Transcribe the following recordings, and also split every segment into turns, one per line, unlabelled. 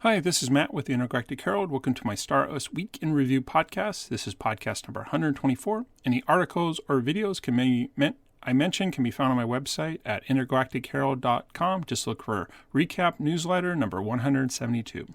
Hi, this is Matt with the Intergalactic Herald. Welcome to my Star OS Week in Review podcast. This is podcast number 124. Any articles or videos I mentioned can be found on my website at intergalacticherald.com. Just look for Recap Newsletter number 172.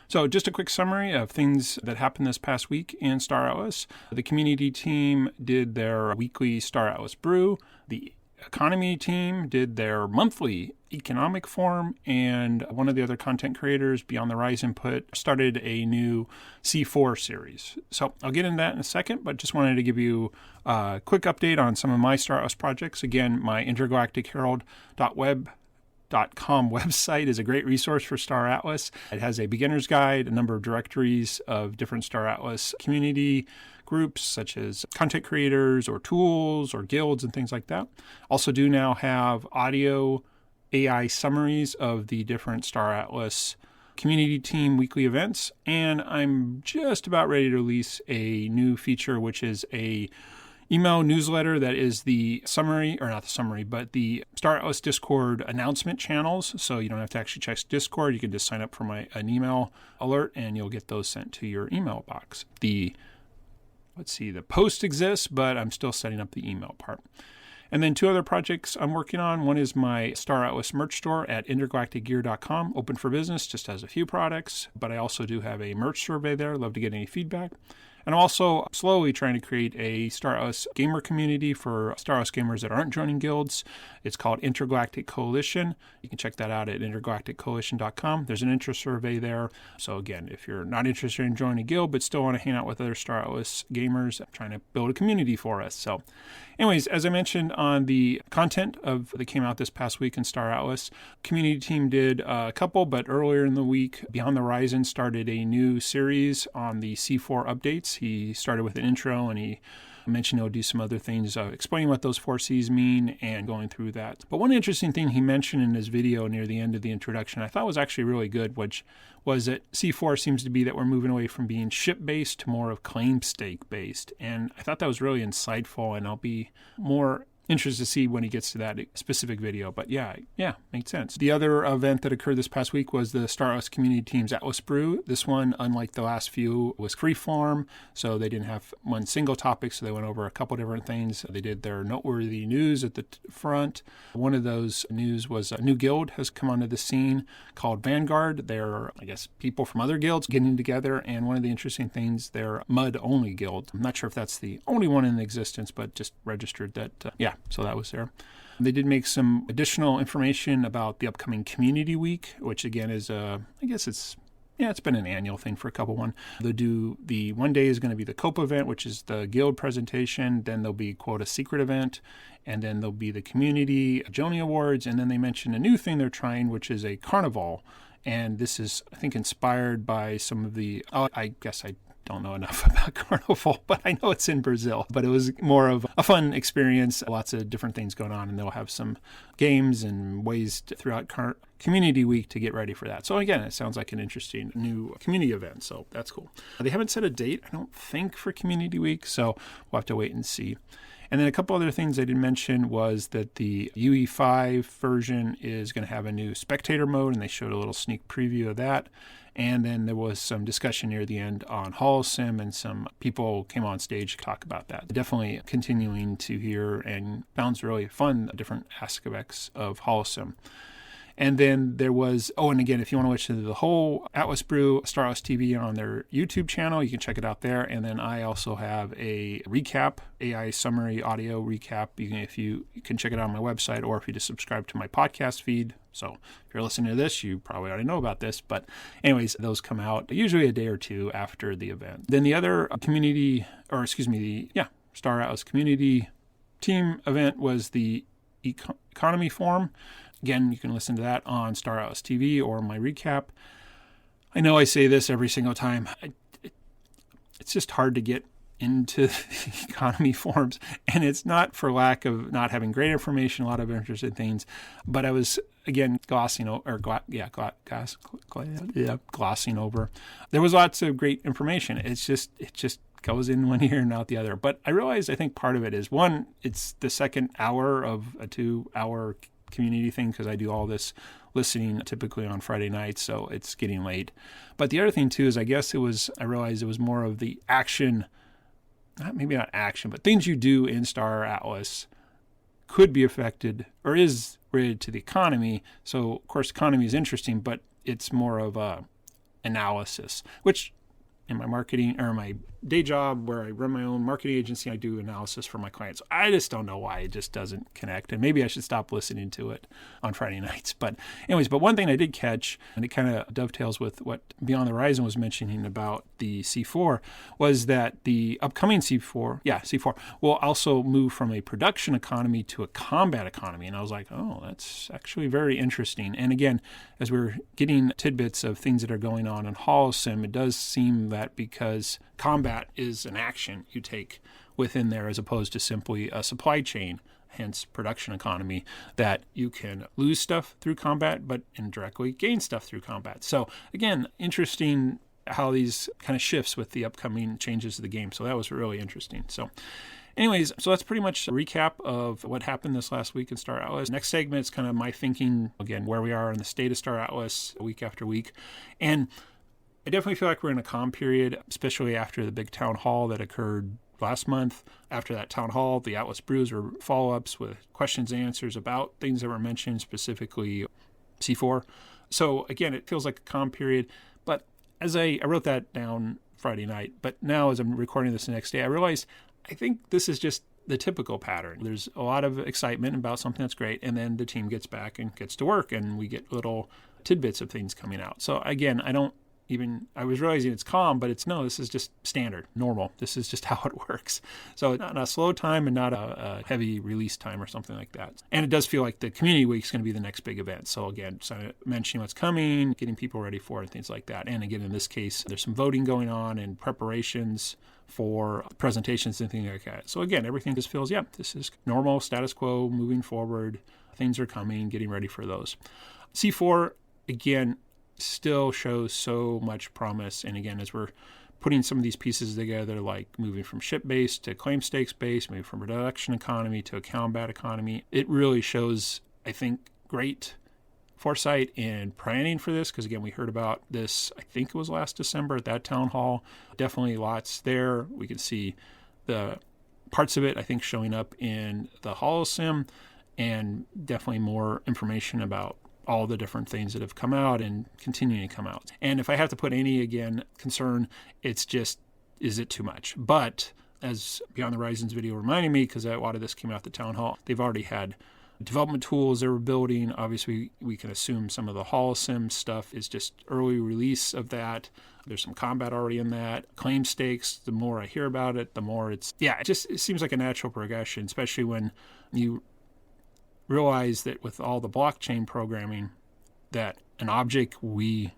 So just a quick summary of things that happened this past week in Star Atlas. The community team did their weekly Star Atlas brew. The economy team did their monthly economic forum, and one of the other content creators, Beyond the Rise Input, started a new C4 series. So I'll get into that in a second, but just wanted to give you a quick update on some of my Star Atlas projects. Again, my intergalacticherald.web.com website is a great resource for Star Atlas. It has a beginner's guide, a number of directories of different Star Atlas community groups, such as content creators or tools or guilds and things like that. Also do now have audio AI summaries of the different Star Atlas community team weekly events. And I'm just about ready to release a new feature, which is a email newsletter that is the summary, or not the summary, but the Star Atlas Discord announcement channels. So you don't have to actually check Discord. You can just sign up for an email alert and you'll get those sent to your email box. The post exists, but I'm still setting up the email part. And then two other projects I'm working on. One is my Star Atlas merch store at intergalacticgear.com, open for business, just has a few products, but I also do have a merch survey there. Love to get any feedback. And I'm also slowly trying to create a Star Atlas gamer community for Star Atlas gamers that aren't joining guilds. It's called Intergalactic Coalition. You can check that out at intergalacticcoalition.com. There's an interest survey there. So again, if you're not interested in joining a guild but still want to hang out with other Star Atlas gamers, I'm trying to build a community for us. So anyways, as I mentioned on the content that came out this past week in Star Atlas, community team did a couple, but earlier in the week, Beyond the Horizon started a new series on the C4 updates. He started with an intro and he mentioned he'll do some other things, explaining what those 4 Cs mean and going through that. But one interesting thing he mentioned in his video near the end of the introduction I thought was actually really good, which was that C4 seems to be that we're moving away from being ship-based to more of claim stake-based. And I thought that was really insightful, and I'll be more interested to see when he gets to that specific video. But yeah, makes sense. The other event that occurred this past week was the Star Atlas community team's Atlas Brew. This one, unlike the last few, was freeform, so they didn't have one single topic, so they went over a couple different things. They did their noteworthy news at the front. One of those news was a new guild has come onto the scene called Vanguard. They're, I guess, people from other guilds getting together, and one of the interesting things, they're mud-only guild. I'm not sure if that's the only one in existence, but just registered that, so that was there. They did make some additional information about the upcoming Community Week, which again is, it's been an annual thing for a couple one. They'll do the one day is going to be the COPE event, which is the guild presentation. Then there'll be, quote, a secret event. And then there'll be the Community Joni Awards. And then they mentioned a new thing they're trying, which is a carnival. And this is, I think, inspired by some of the, I don't know enough about Carnival, but I know it's in Brazil. But it was more of a fun experience, lots of different things going on, and they'll have some games and ways throughout Community Week to get ready for that. So again, it sounds like an interesting new community event, so that's cool. They haven't set a date, I don't think, for Community Week, so we'll have to wait and see. And then a couple other things I didn't mention was that the UE5 version is going to have a new spectator mode, and they showed a little sneak preview of that. And then there was some discussion near the end on HoloSim, and some people came on stage to talk about that. Definitely continuing to hear and sounds really fun, different aspects of HoloSim. And then there was, and again, if you want to watch the whole Atlas Brew, Star Atlas TV on their YouTube channel, you can check it out there. And then I also have a recap, AI summary audio recap. You can check it out on my website, or if you just subscribe to my podcast feed. So if you're listening to this, you probably already know about this. But anyways, those come out usually a day or two after the event. Then the other Star Atlas community team event was the economy forum. Again, you can listen to that on Star Atlas TV or my recap. I know I say this every single time. It's just hard to get into the economy forums, and it's not for lack of not having great information, a lot of interesting things, but I was, again, glossing over. There was lots of great information. It just goes in one ear and out the other. But I realized, I think part of it is, one, it's the second hour of a 2-hour community thing, because I do all this listening typically on Friday nights, so it's getting late. But the other thing too is I realized it was more of the action, maybe not action, but things you do in Star Atlas could be affected or is related to the economy. So of course, economy is interesting, but it's more of a analysis, which in my marketing or my day job where I run my own marketing agency, I do analysis for my clients. I just don't know why it just doesn't connect. And maybe I should stop listening to it on Friday nights. But one thing I did catch, and it kind of dovetails with what Beyond the Horizon was mentioning about the C4, was that the upcoming C4 will also move from a production economy to a combat economy. And I was like, oh, that's actually very interesting. And again, as we're getting tidbits of things that are going on in Holocim, it does seem that because combat is an action you take within there as opposed to simply a supply chain, hence production economy, that you can lose stuff through combat but indirectly gain stuff through combat. So again, interesting how these kind of shifts with the upcoming changes to the game. So that was really interesting. So that's pretty much a recap of what happened this last week in Star Atlas. Next segment is kind of my thinking, again, where we are in the state of Star Atlas week after week. And I definitely feel like we're in a calm period, especially after the big town hall that occurred last month. After that town hall, the Atlas Brews were follow-ups with questions and answers about things that were mentioned, specifically C4. So again, it feels like a calm period. But as I wrote that down Friday night, but now as I'm recording this the next day, I realized I think this is just the typical pattern. There's a lot of excitement about something that's great, and then the team gets back and gets to work, and we get little tidbits of things coming out. So again, I was realizing it's calm, but this is just standard, normal. This is just how it works. So it's not a slow time and not a heavy release time or something like that. And it does feel like the community week is going to be the next big event. So again, mentioning what's coming, getting people ready for it and things like that. And again, in this case, there's some voting going on and preparations for presentations and things like that. So again, everything just feels, this is normal, status quo, moving forward. Things are coming, getting ready for those. C4, again, still shows so much promise. And again, as we're putting some of these pieces together, like moving from ship-based to claim stakes-based, moving from production economy to a combat economy, it really shows, I think, great foresight and planning for this. Because again, we heard about this, I think it was last December at that town hall. Definitely lots there. We can see the parts of it, I think, showing up in the Holocim, and definitely more information about all the different things that have come out and continuing to come out. And if I have to put any, again, concern, it's just, is it too much? But as Beyond the Horizons video reminded me, because a lot of this came out at the town hall, they've already had development tools they were building. Obviously, we can assume some of the Holocim stuff is just early release of that. There's some combat already in that. Claim stakes, the more I hear about it, the more it seems like a natural progression, especially when you realize that with all the blockchain programming, that an object, we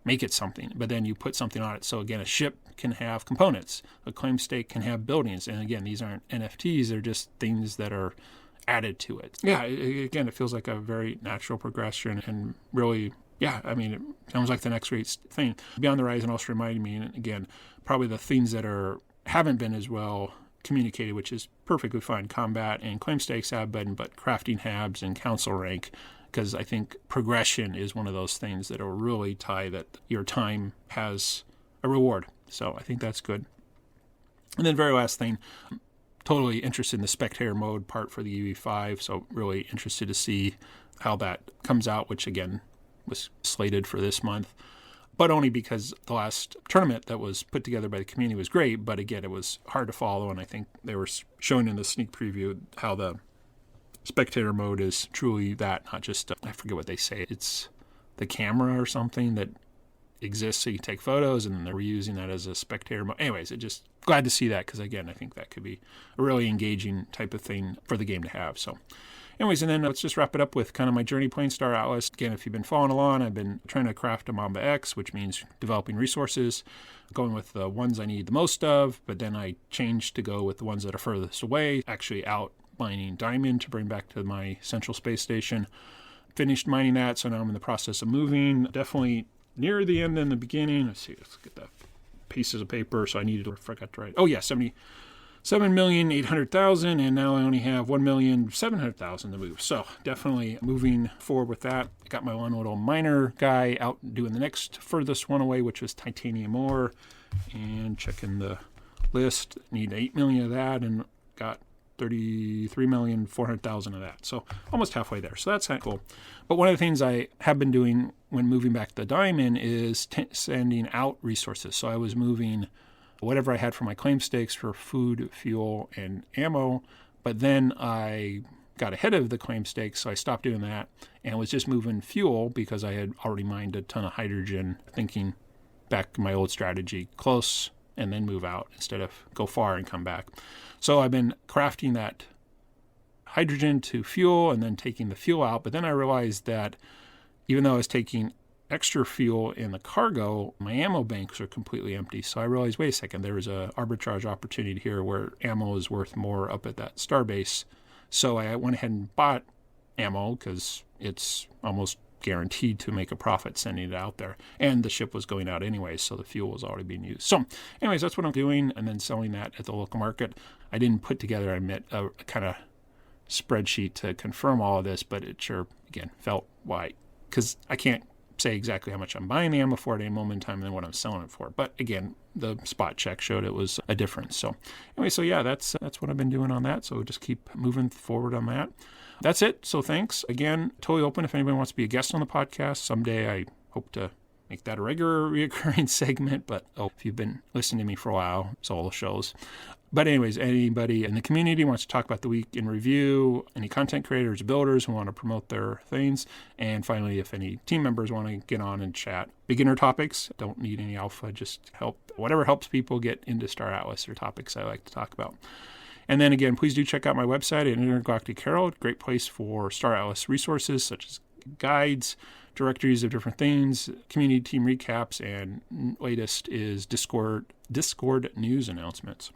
make it something, but then you put something on it. So again, a ship can have components, a claim stake can have buildings. And again, these aren't NFTs, they're just things that are added to it. Again, it feels like a very natural progression and really, it sounds like the next great thing. Beyond the Horizon also reminded me, and again, probably the things that haven't been as well communicated, which is perfectly fine. Combat and claim stakes have been, but crafting habs and council rank, because I think progression is one of those things that will really tie that your time has a reward. So I think that's good. And then very last thing, totally interested in the spectator mode part for the EV5, so really interested to see how that comes out, which again was slated for this month. But only because the last tournament that was put together by the community was great, but again, it was hard to follow, and I think they were showing in the sneak preview how the spectator mode is truly that, not just, I forget what they say, it's the camera or something that exists so you can take photos, and then they're reusing that as a spectator mode. Anyways, just glad to see that, because again, I think that could be a really engaging type of thing for the game to have. So anyways, and then let's just wrap it up with kind of my journey playing Star Atlas. Again, if you've been following along, I've been trying to craft a Mamba X, which means developing resources, going with the ones I need the most of, but then I changed to go with the ones that are furthest away, actually out mining diamond to bring back to my central space station. Finished mining that, so now I'm in the process of moving. Definitely near the end than the beginning. Let's get that pieces of paper, so I forgot to write. 70 7,800,000, and now I only have 1,700,000 to move. So definitely moving forward with that. I got my one little miner guy out doing the next furthest one away, which was titanium ore, and checking the list. Need 8 million of that, and got 33,400,000 of that. So almost halfway there. So that's kind of cool. But one of the things I have been doing when moving back the diamond is sending out resources. So I was moving whatever I had for my claim stakes for food, fuel, and ammo. But then I got ahead of the claim stakes, so I stopped doing that and was just moving fuel because I had already mined a ton of hydrogen, thinking back to my old strategy, close and then move out instead of go far and come back. So I've been crafting that hydrogen to fuel and then taking the fuel out. But then I realized that even though I was taking extra fuel in the cargo, my ammo banks are completely empty. So I realized, wait a second, there was a arbitrage opportunity here where ammo is worth more up at that starbase. So I went ahead and bought ammo because it's almost guaranteed to make a profit sending it out there. And the ship was going out anyway, so the fuel was already being used. So anyways, that's what I'm doing, and then selling that at the local market. I didn't put together, I admit, a kind of spreadsheet to confirm all of this, but it sure, again, felt right. Because I can't say exactly how much I'm buying the ammo for at any moment in time and then what I'm selling it for. But again, the spot check showed it was a difference. So anyway, so yeah, that's what I've been doing on that. So just keep moving forward on that. That's it. So thanks. Again, totally open if anybody wants to be a guest on the podcast. Someday I hope to make that a regular reoccurring segment. But if you've been listening to me for a while, solo shows. But anyways, anybody in the community wants to talk about the week in review, any content creators, builders who want to promote their things, and finally, if any team members want to get on and chat beginner topics, don't need any alpha, just whatever helps people get into Star Atlas or topics I like to talk about. And then again, please do check out my website at Intergalactic Herald, great place for Star Atlas resources such as guides, directories of different things, community team recaps, and latest is Discord news announcements.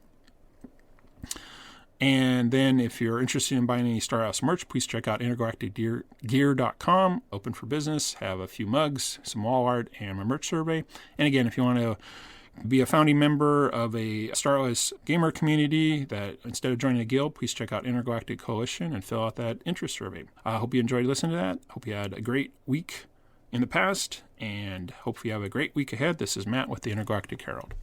And then if you're interested in buying any Star Atlas merch, please check out intergalacticgear.com, open for business, have a few mugs, some wall art, and a merch survey. And again, if you want to be a founding member of a Star Atlas gamer community that instead of joining a guild, please check out Intergalactic Coalition and fill out that interest survey. I hope you enjoyed listening to that. Hope you had a great week in the past, and hope you have a great week ahead. This is Matt with the Intergalactic Herald.